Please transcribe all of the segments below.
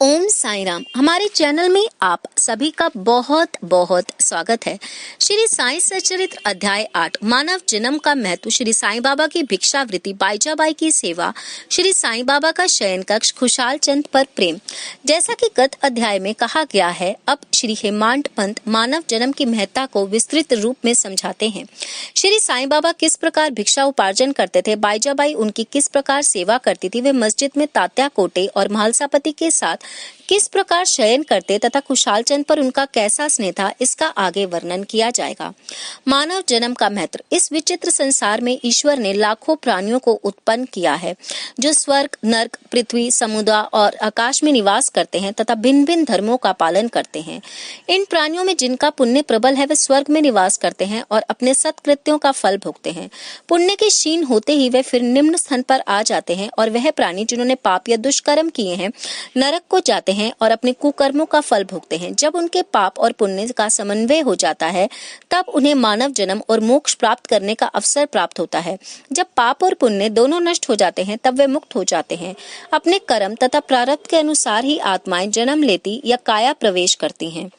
ओम साई राम। हमारे चैनल में आप सभी का बहुत बहुत स्वागत है। श्री साई सच्चरित्र अध्याय 8 मानव जन्म का महत्व, श्री साईं बाबा की भिक्षावृत्ति, बाईजाबाई की सेवा, श्री साईं बाबा का शयन कक्ष, खुशाल चंद पर प्रेम। जैसा कि गत अध्याय में कहा गया है, अब श्री हेमांत पंत मानव जन्म की महत्ता को विस्तृत रूप में समझाते हैं। श्री साईं बाबा किस प्रकार भिक्षा उपार्जन करते थे, बाईजाबाई उनकी किस प्रकार सेवा करती थी, वे मस्जिद में तात्या कोटे और महालसापति के साथ किस प्रकार शयन करते तथा खुशाल चंद पर उनका कैसा स्नेह था, इसका आगे वर्णन किया जाएगा। मानव जन्म का महत्व। इस विचित्र संसार में ईश्वर ने लाखों प्राणियों को उत्पन्न किया है, जो स्वर्ग, नर्क, पृथ्वी, समुद्र और आकाश में निवास करते हैं तथा भिन्न भिन्न धर्मों का पालन करते हैं। इन प्राणियों में जिनका पुण्य प्रबल है, वे स्वर्ग में निवास करते हैं और अपने सत्कृत्यों का फल भोगते हैं। पुण्य के क्षीण होते ही वे फिर निम्न स्थान पर आ जाते हैं और वह प्राणी जिन्होंने पाप या दुष्कर्म किए हैं, नरक को जाते हैं और अपने कुकर्मों का फल भोगते हैं। जब उनके पाप और पुण्य का समन्वय हो जाता है, तब उन्हें मानव जन्म और मोक्ष प्राप्त करने का अवसर प्राप्त होता है। जब पाप और पुण्य दोनों नष्ट हो जाते हैं, तब वे मुक्त हो जाते हैं। अपने कर्म तथा प्रारब्ध के अनुसार ही आत्माएं जन्म लेती या काया प्रवेश करती हैं।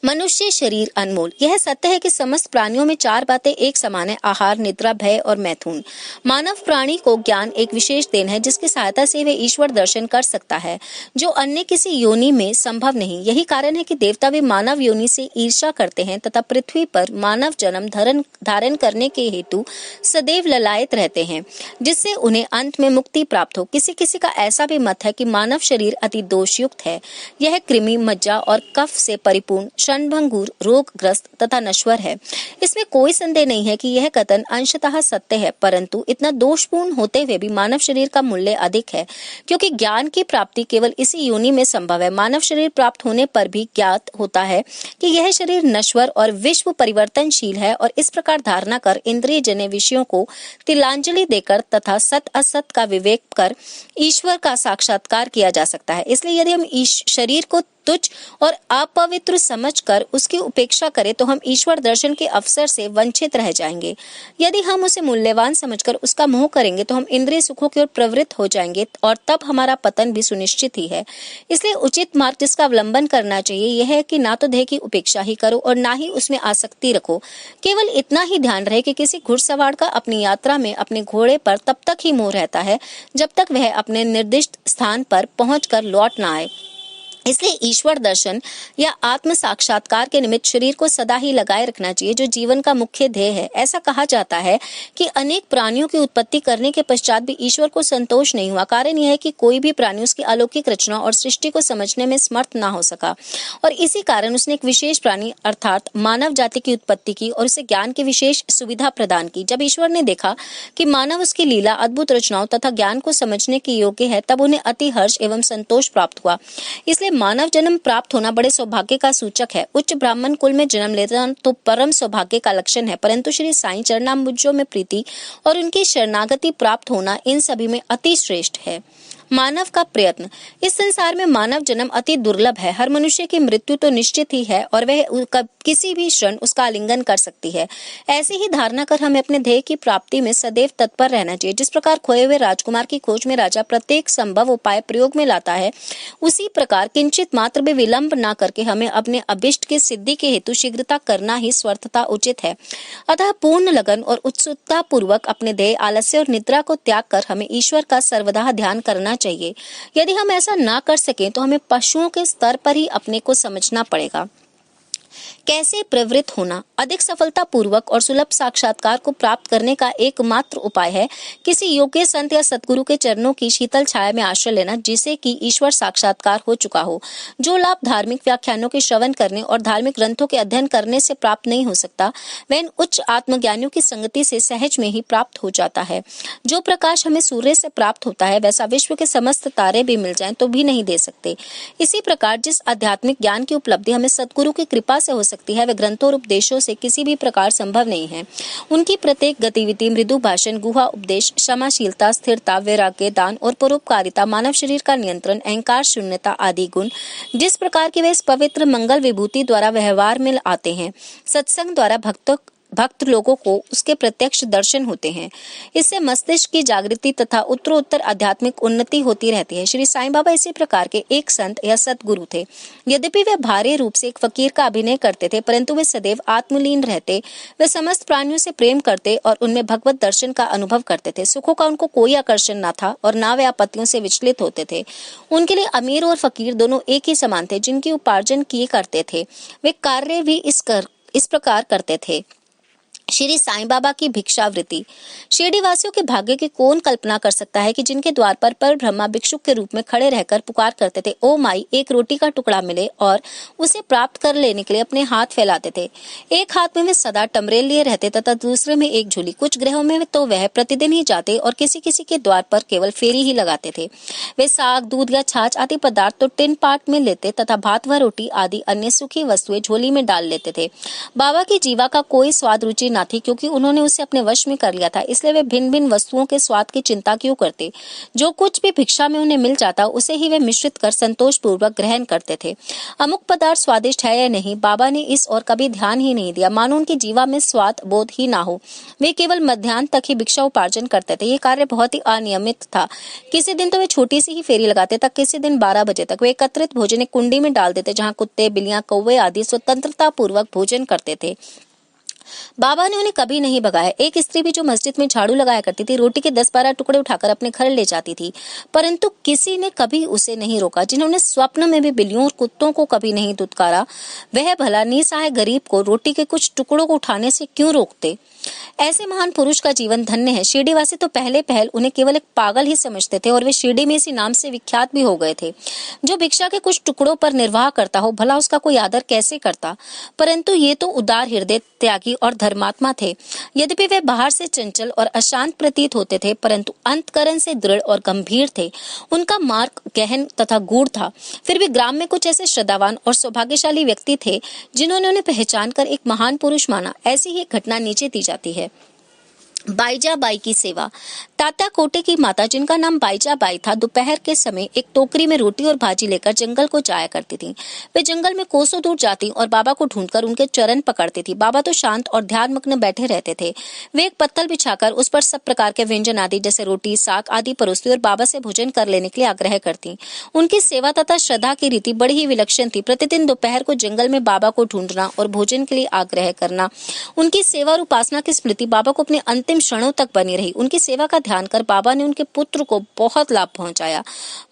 मनुष्य शरीर अनमोल। यह सत्य है कि समस्त प्राणियों में चार बातें एक समान है: आहार, निद्रा, भय और मैथुन। मानव प्राणी को ज्ञान एक विशेष देन है, जिसकी सहायता से वे ईश्वर दर्शन कर सकता है, जो अन्य किसी योनि में संभव नहीं। यही कारण है कि देवता भी मानव योनि से ईर्ष्या करते हैं तथा पृथ्वी पर मानव जन्म धारण करने के हेतु सदैव ललायत रहते हैं, जिससे उन्हें अंत में मुक्ति प्राप्त हो। किसी किसी का ऐसा भी मत है कि मानव शरीर अति दोषयुक्त है। यह कृमि, मज्जा और कफ से परिपूर्ण, क्षणभंगुर, रोगग्रस्त तथा नश्वर है। इसमें कोई संदेह नहीं है कि यह कथन अंशतः सत्य है, परंतु इतना दोषपूर्ण होते हुए भी मानव शरीर का मूल्य अधिक है, क्योंकि ज्ञान की प्राप्ति केवल इसी योनि में संभव है। मानव शरीर प्राप्त होने पर भी ज्ञात होता है कि यह शरीर नश्वर और विश्व परिवर्तनशील है, और इस प्रकार धारणा कर इंद्रिय जन्य विषयों को तिलांजलि देकर तथा सत असत का विवेक कर ईश्वर का साक्षात्कार किया जा सकता है। इसलिए यदि हम शरीर को तुच्छ और अपवित्र समझकर उसकी उपेक्षा करें, तो हम ईश्वर दर्शन के अवसर से वंचित रह जाएंगे। यदि हम उसे मूल्यवान समझकर उसका मोह करेंगे, तो हम इंद्रिय सुखों की ओर प्रवृत्त हो जाएंगे और तब हमारा पतन भी सुनिश्चित ही है। इसलिए उचित मार्ग जिसका अवलंबन करना चाहिए यह है कि ना तो देह की उपेक्षा ही करो और ना ही उसमें आसक्ति रखो। केवल इतना ही ध्यान रहे कि किसी घुड़सवार का अपनी यात्रा में अपने घोड़े पर तब तक ही मोह रहता है जब तक वह अपने निर्दिष्ट स्थान पर पहुंचकर लौट ना आए। इसलिए ईश्वर दर्शन या आत्म साक्षात्कार के निमित्त शरीर को सदा ही लगाए रखना चाहिए, जो जीवन का मुख्य ध्येय है। ऐसा कहा जाता है कि अनेक प्राणियों की उत्पत्ति करने के पश्चात भी ईश्वर को संतोष नहीं हुआ। कारण यह है कि कोई भी प्राणी उसकी अलौकिक रचना और सृष्टि को समझने में समर्थ ना हो सका, और इसी कारण उसने एक विशेष प्राणी अर्थात मानव जाति की उत्पत्ति की और उसे ज्ञान की विशेष सुविधा प्रदान की। जब ईश्वर ने देखा कि मानव उसकी लीला, अद्भुत रचनाओं तथा ज्ञान को समझने के योग्य है, तब उन्हें अति हर्ष एवं संतोष प्राप्त हुआ। इसलिए मानव जन्म प्राप्त होना बड़े सौभाग्य का सूचक है। उच्च ब्राह्मण कुल में जन्म लेना तो परम सौभाग्य का लक्षण है, परंतु श्री साईं चरणाम्बुजों में प्रीति और उनकी शरणागति प्राप्त होना इन सभी में अति श्रेष्ठ है। मानव का प्रयत्न। इस संसार में मानव जन्म अति दुर्लभ है। हर मनुष्य की मृत्यु तो निश्चित ही है और वह किसी भी क्षण उसका आलिंगन कर सकती है। ऐसी ही धारणा कर हमें अपने ध्येय की प्राप्ति में सदैव तत्पर रहना चाहिए। जिस प्रकार खोए हुए राजकुमार की खोज में राजा प्रत्येक संभव उपाय प्रयोग में लाता है, उसी प्रकार किंचित मात्र भी विलंब न करके हमें अपने अभिष्ट की सिद्धि के हेतु शीघ्रता करना ही स्वर्थता उचित है। अतः पूर्ण लगन और उत्सुकता पूर्वक अपने ध्येय, आलस्य और निद्रा को त्याग कर हमें ईश्वर का सर्वदा ध्यान करना चाहिए। यदि हम ऐसा ना कर सकें, तो हमें पशुओं के स्तर पर ही अपने को समझना पड़ेगा। कैसे प्रवृत्त होना। अधिक सफलता पूर्वक और सुलभ साक्षात्कार को प्राप्त करने का एकमात्र उपाय है किसी योग्य संत या सतगुरु के चरणों की शीतल छाया में आश्रय लेना, जिसे कि ईश्वर साक्षात्कार हो चुका हो। जो लाभ धार्मिक व्याख्यानों के श्रवण करने और धार्मिक ग्रंथों के अध्ययन करने से प्राप्त नहीं हो सकता, वह इन उच्च आत्मज्ञानियों की संगति से सहज में ही प्राप्त हो जाता है। जो प्रकाश हमें सूर्य से प्राप्त होता है, वैसा विश्व के समस्त तारे भी मिल जाएं तो भी नहीं दे सकते। इसी प्रकार जिस आध्यात्मिक ज्ञान की उपलब्धि हमें सतगुरु की कृपा से हो सकती है, वह ग्रंथों और उपदेशों से किसी भी प्रकार संभव नहीं है। उनकी प्रत्येक गतिविधि, मृदु भाषण, गुहा उपदेश, क्षमाशीलता, स्थिरता, वैराग्य, दान और परोपकारिता, मानव शरीर का नियंत्रण, अहंकार शून्यता आदि गुण जिस प्रकार के वे इस पवित्र मंगल विभूति द्वारा व्यवहार में आते हैं, सत्संग द्वारा भक्त लोगों को उसके प्रत्यक्ष दर्शन होते हैं। इससे मस्तिष्क की जागृति तथा उत्तरोत्तर आध्यात्मिक उन्नति होती रहती है। श्री साईं बाबा इसी प्रकार के एक संत या सतगुरु थे। यद्यपि वे बाहरी रूप से एक फकीर का अभिनय करते थे, परंतु वे सदैव आत्मलीन रहते। वे समस्त प्राणियों से प्रेम करते और उनमें भगवत दर्शन का अनुभव करते थे। सुखों का उनको कोई आकर्षण न था और ना वे आपत्तियों से विचलित होते थे। उनके लिए अमीर और फकीर दोनों एक ही समान थे। जिनकी उपार्जन किए करते थे, वे कार्य भी इस प्रकार करते थे। श्री साईं बाबा की भिक्षावृत्ति। शिरडी वासियों के भाग्य की कौन कल्पना कर सकता है कि जिनके द्वार पर ब्रह्मा भिक्षुक के रूप में खड़े रहकर पुकार करते थे, ओ माई, एक रोटी का टुकड़ा मिले, और उसे प्राप्त कर लेने के लिए अपने हाथ फैलाते थे। एक हाथ में वे सदा टमरेल लिए रहते तथा दूसरे में एक झोली। कुछ गृहों में तो वह प्रतिदिन ही जाते और किसी किसी के द्वार पर केवल फेरी ही लगाते थे। वे साग, दूध या छाछ आदि पदार्थ तो टिन पाट में लेते तथा भात व रोटी आदि अन्य सूखी वस्तुएं झोली में डाल लेते थे। बाबा की जीवा का कोई स्वाद रुचि न थी, क्योंकि उन्होंने उसे अपने वश में कर लिया था। इसलिए वे भिन्न भिन्न वस्तुओं के स्वाद की चिंता क्यों करते। जो कुछ भी भिक्षा में उन्हें मिल जाता, उसे ही वे मिश्रित कर संतोष पूर्वक ग्रहण करते थे। अमुक पदार्थ स्वादिष्ट है या नहीं, बाबा ने इस और कभी ध्यान ही नहीं दिया। मानो उनकी जीवा में स्वाद बोध ही ना हो। वे केवल मध्याह्न तक ही भिक्षा उपार्जन करते थे। ये कार्य बहुत ही अनियमित था। किसी दिन तो वे छोटी सी ही फेरी लगाते तक, किसी दिन 12 बजे तक वे एकत्रित भोजन एक कुंडी में डाल देते, जहाँ कुत्ते, बिल्लियां, कौवे आदि स्वतंत्रता पूर्वक भोजन करते थे। बाबा ने उन्हें कभी नहीं भगाया। एक स्त्री भी जो मस्जिद में झाड़ू लगाया करती थी, रोटी के 10-12 टुकड़े उठाकर अपने घर ले जाती थी, परंतु किसी ने कभी उसे नहीं रोका। जिन्होंने स्वप्न में भी बिल्लियों और कुत्तों को कभी नहीं दुत्कारा, वह भला निसहाय गरीब को रोटी के कुछ टुकड़ों को उठाने से क्यों रोकते। ऐसे महान पुरुष का जीवन धन्य है। शिरडी वासी तो पहले पहल उन्हें केवल एक पागल ही समझते थे और वे शिरडी में इसी नाम से विख्यात भी हो गए थे। जो भिक्षा के कुछ टुकड़ों पर निर्वाह करता हो, भला उसका कोई आदर कैसे करता। परंतु ये तो उदार हृदय, त्यागी और धर्मात्मा थे। यद्यपि वे बाहर से चंचल और अशांत प्रतीत होते थे, परंतु अंतकरण से दृढ़ और गंभीर थे। उनका मार्ग गहन तथा गूढ़ था। फिर भी ग्राम में कुछ ऐसे श्रद्धावान और सौभाग्यशाली व्यक्ति थे जिन्होंने उन्हें पहचान कर एक महान पुरुष माना। ऐसी ही एक घटना नीचे दी जाती है। बाईजाबाई की सेवा। तात्या कोटे की माता, जिनका नाम बाईजाबाई था, दोपहर के समय एक टोकरी में रोटी और भाजी लेकर जंगल को जाया करती थी। वे जंगल में कोसों दूर जाती और बाबा को ढूंढकर उनके चरण पकड़ती थी। बाबा तो शांत और ध्यानमग्न बैठे रहते थे। वे एक पत्तल बिछाकर उस पर सब प्रकार के व्यंजन आदि जैसे रोटी, साग आदि परोसती और बाबा से भोजन कर लेने के लिए आग्रह करती। उनकी सेवा तथा श्रद्धा की रीति बड़ी ही विलक्षण थी। प्रतिदिन दोपहर को जंगल में बाबा को ढूंढना और भोजन के लिए आग्रह करना। उनकी सेवा और उपासना की स्मृति बाबा को अपने अंतिम क्षणों तक बनी रही। उनकी सेवा का ध्यान कर बाबा ने उनके पुत्र को बहुत लाभ पहुंचाया।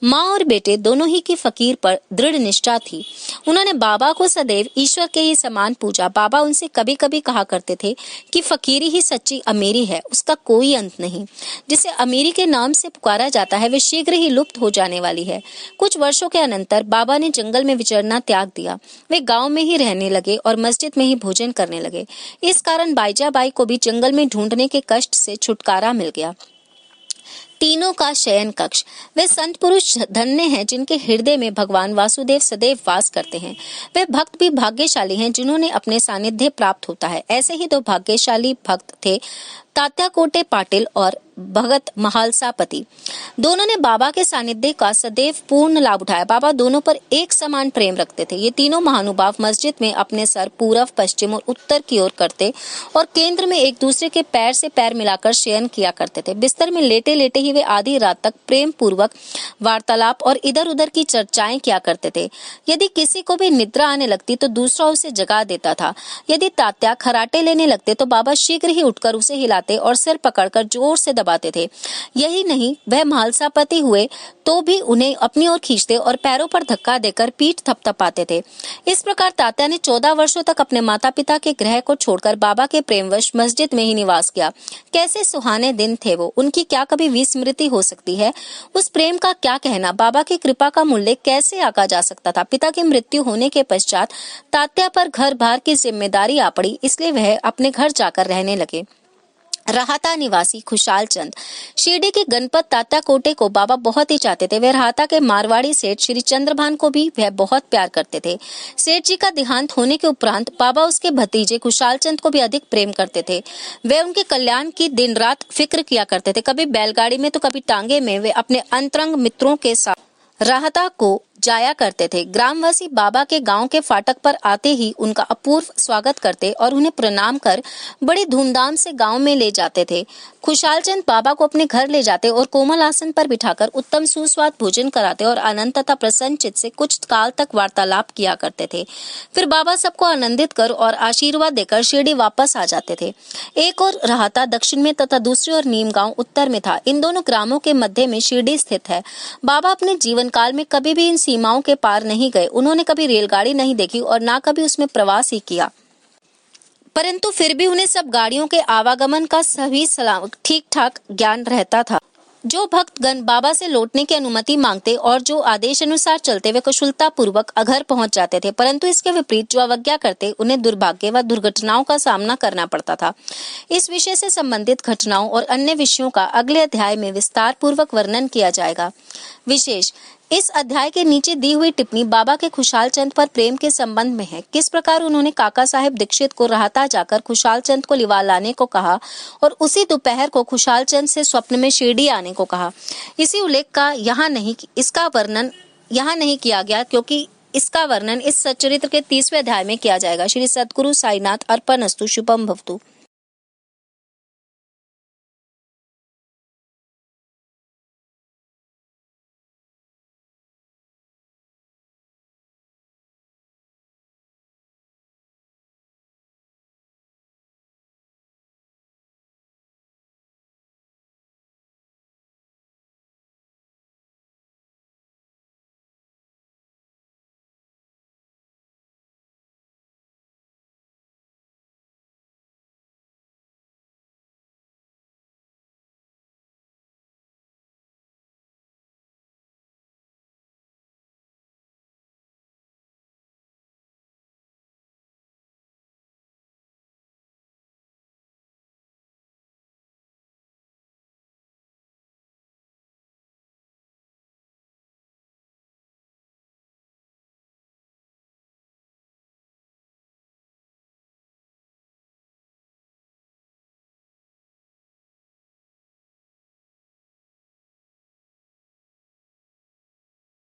माँ और बेटे दोनों ही की फकीर पर दृढ़ निष्ठा थी। उन्होंने बाबा को सदैव ईश्वर के ही समान पूजा। बाबा उनसे कभी कभी कहा करते थे कि फकीरी ही सच्ची अमीरी है, उसका कोई अंत नहीं। जिसे अमीरी के नाम से पुकारा जाता है, वे शीघ्र ही लुप्त हो जाने वाली है। कुछ वर्षों के अनंतर बाबा ने जंगल में विचरना त्याग दिया। वे गांव में ही रहने लगे और मस्जिद में ही भोजन करने लगे। इस कारण बाईजाबाई को भी जंगल में ढूंढने के कष्ट से छुटकारा मिल गया। तीनों का शयन कक्ष। वे संत पुरुष धन्य हैं जिनके हृदय में भगवान वासुदेव सदैव वास करते हैं। वे भक्त भी भाग्यशाली हैं जिन्होंने अपने सानिध्य प्राप्त होता है। ऐसे ही दो भाग्यशाली भक्त थे, तात्या कोटे पाटिल और भगत महालसापति। दोनों ने बाबा के सानिध्य का सदैव पूर्ण लाभ उठाया। बाबा दोनों पर एक समान प्रेम रखते थे। ये तीनों महानुभाव मस्जिद में अपने सर पूर्व, पश्चिम और उत्तर की ओर करते और केंद्र में एक दूसरे के पैर से पैर मिलाकर शयन किया करते थे। बिस्तर में लेटे लेटे ही वे आधी रात तक प्रेम पूर्वक वार्तालाप और इधर उधर की चर्चाएं किया करते थे। यदि किसी को भी निद्रा आने लगती तो दूसरा उसे जगा देता था। यदि तात्या खराटे लेने लगते तो बाबा शीघ्र ही उठकर उसे हिलाते और सिर पकड़कर जोर से दबाते थे। यही नहीं, वह महालसापति हुए तो भी उन्हें अपनी ओर खींचते और पैरों पर धक्का देकर पीठ थपथपाते थे। इस प्रकार तात्या ने 14 वर्षों तक अपने माता पिता के गृह को छोड़कर बाबा के प्रेमवश मस्जिद में ही निवास किया। कैसे सुहाने दिन थे वो, उनकी क्या कभी विस्मृति हो सकती है। उस प्रेम का क्या कहना, बाबा की कृपा का मूल्य कैसे आंका जा सकता था। पिता की मृत्यु होने के पश्चात तात्या पर घर बार की जिम्मेदारी आ पड़ी, इसलिए वह अपने घर जाकर रहने लगे। राहता निवासी खुशाल चंद। शिरडी के गणपत तात्या कोटे को बाबा बहुत ही चाहते थे। वे राहता के मारवाड़ी सेठ श्री चंद्रभान को भी वह बहुत प्यार करते थे। सेठ जी का देहांत होने के उपरांत बाबा उसके भतीजे खुशाल चंद को भी अधिक प्रेम करते थे। वे उनके कल्याण की दिन रात फिक्र किया करते थे। कभी बैलगाड़ी में तो कभी टांगे में वे अपने अंतरंग मित्रों के साथ राहता को जाया करते थे। ग्रामवासी बाबा के गांव के फाटक पर आते ही उनका अपूर्व स्वागत करते और उन्हें प्रणाम कर बड़ी धूमधाम से गांव में ले जाते थे। खुशहाल चंद बाबा को अपने घर ले जाते और कोमल आसन पर बिठाकर उत्तम सुस्वाद भोजन कराते और आनंद तथा प्रसन्न चित्त से कुछ काल तक वार्तालाप किया करते थे। फिर बाबा सबको आनंदित कर और आशीर्वाद देकर शिरडी वापस आ जाते थे। एक और राहता दक्षिण में तथा दूसरी ओर नीम गांव उत्तर में था। इन दोनों ग्रामों के मध्य में शिरडी स्थित है। बाबा अपने जीवन काल में कभी भी इन सीमाओं के पार नहीं गए। उन्होंने कभी रेलगाड़ी नहीं देखी और ना कभी उसमें प्रवास ही किया, परंतु फिर भी उन्हें सब गाड़ियों के आवागमन का सही सलाम ठीक ठाक ज्ञान रहता था। जो भक्तगण बाबा से लौटने की अनुमति मांगते और जो आदेश अनुसार चलते वे कुशलता पूर्वक घर पहुंच जाते थे, परंतु इसके विपरीत जो अवज्ञा करते उन्हें दुर्भाग्य व दुर्घटनाओं का सामना करना पड़ता था। इस विषय से संबंधित घटनाओं और अन्य विषयों का अगले अध्याय में विस्तार पूर्वक वर्णन किया जाएगा। विशेष इस अध्याय के नीचे दी हुई टिप्पणी बाबा के खुशहाल चंद पर प्रेम के संबंध में है। किस प्रकार उन्होंने काका साहेब दीक्षित को राहता जाकर खुशहाल चंद को लिवा लाने को कहा और उसी दोपहर को खुशहाल चंद से स्वप्न में शिरडी आने को कहा, इसी उल्लेख का इसका वर्णन यहाँ नहीं किया गया, क्योंकि इसका वर्णन इस सच्चरित्र के 30वें अध्याय में किया जाएगा। श्री सद्गुरु साईनाथ अर्पणस्तु। शुभम भवतु।